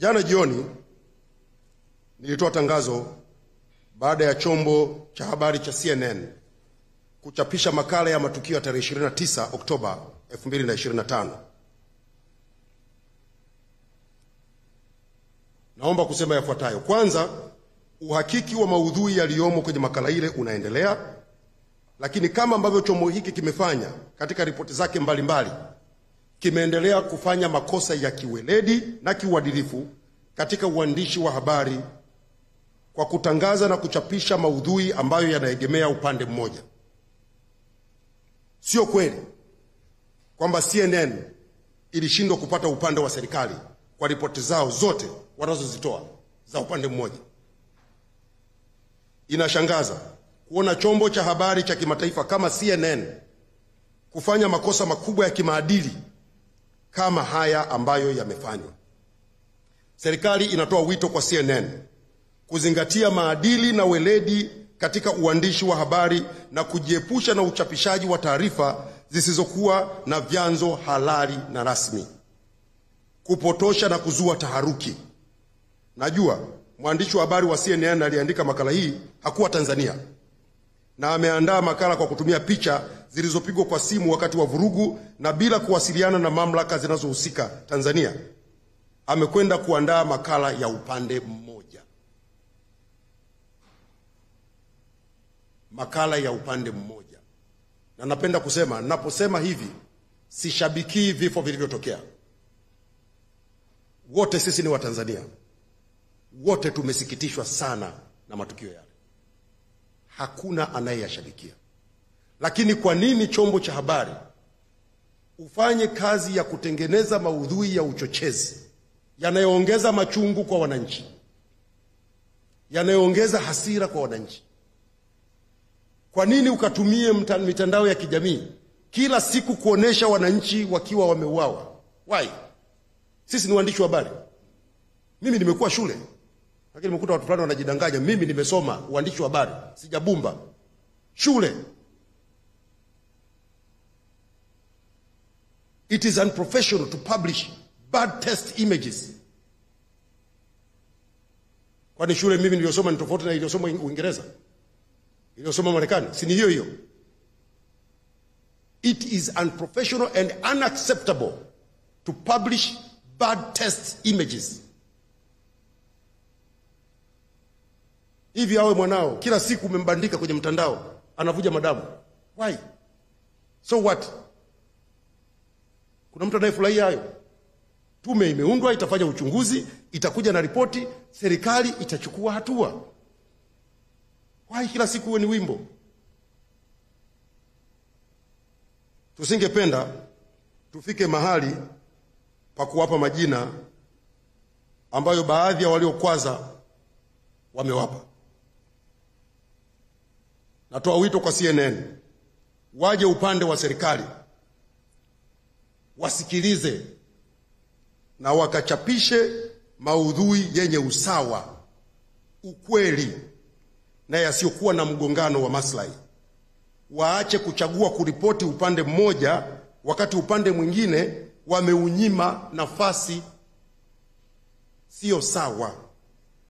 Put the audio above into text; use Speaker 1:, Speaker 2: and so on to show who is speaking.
Speaker 1: Jana jioni nilitoa tangazo baada ya chombo cha habari cha CNN kuchapisha makala ya matukio ya tarehe 29 Oktoba 2025. Naomba kusema yafuatayo. Kwanza, uhakiki wa maudhui yaliyomo kwenye makala ile unaendelea, lakini kama ambavyo chombo hiki kimefanya katika ripoti zake mbalimbali, kimeendelea kufanya makosa ya kiweledi na kiuadilifu katika uandishi wa habari kwa kutangaza na kuchapisha maudhui ambayo yanaegemea upande mmoja. Sio kweli kwamba CNN ilishindwa kupata upande wa serikali kwa ripoti zao zote wanazozitoa za upande mmoja. Inashangaza kuona chombo cha habari cha kimataifa kama CNN kufanya makosa makubwa ya kimaadili kama haya ambayo yamefanywa. Serikali inatoa wito kwa CNN kuzingatia maadili na weledi katika uandishi wa habari na kujiepusha na uchapishaji wa taarifa zisizokuwa na vyanzo halali na rasmi, kupotosha na kuzua taharuki. Najua mwandishi wa habari wa CNN aliandika makala hii hakuwa Tanzania, na ameandaa makala kwa kutumia picha zilizopigwa kwa simu wakati wa vurugu na bila kuwasiliana na mamlaka zinazohusika Tanzania. Amekwenda kuandaa makala ya upande mmoja. Makala ya upande mmoja. Na napenda kusema, naposema hivi, sishabikii vifo vilivyotokea. Wote sisi ni Watanzania. Wote tumesikitishwa sana na matukio yale. Hakuna anayeyashabikia. Lakini kwa nini chombo cha habari ufanye kazi ya kutengeneza maudhui ya uchochezi yanayoongeza machungu kwa wananchi, yanayoongeza hasira kwa wananchi? Kwa nini ukatumie mitandao ya kijamii kila siku kuonesha wananchi wakiwa wameuawa? Why? Sisi ni waandishi wa habari. Mimi nimekuwa shule, lakini nimekuta watu fulani wanajidanganya. Mimi nimesoma uandishi wa habari, sijabumba shule. It is unprofessional to publish bad test images. Kwani shule mimi niliyosoma ni tofauti na iliyosoma Uingereza, iliyosoma Marekani? Si ni hiyo hiyo? It is unprofessional and unacceptable to publish bad test images. Hivi awe mwanao kila siku umembandika kwenye mtandao anavuja madamu. Why? So what? Kuna mtu anayefurahia hayo? Tume imeundwa, itafanya uchunguzi, itakuja na ripoti, serikali itachukua hatua. Why kila siku uwe ni wimbo? Tusingependa tufike mahali pa kuwapa majina ambayo baadhi ya waliokwaza wamewapa. Natoa wito kwa CNN waje upande wa serikali, wasikilize na wakachapishe maudhui yenye usawa, ukweli na yasiyokuwa na mgongano wa maslahi. Waache kuchagua kuripoti upande mmoja wakati upande mwingine wameunyima nafasi. Sio sawa.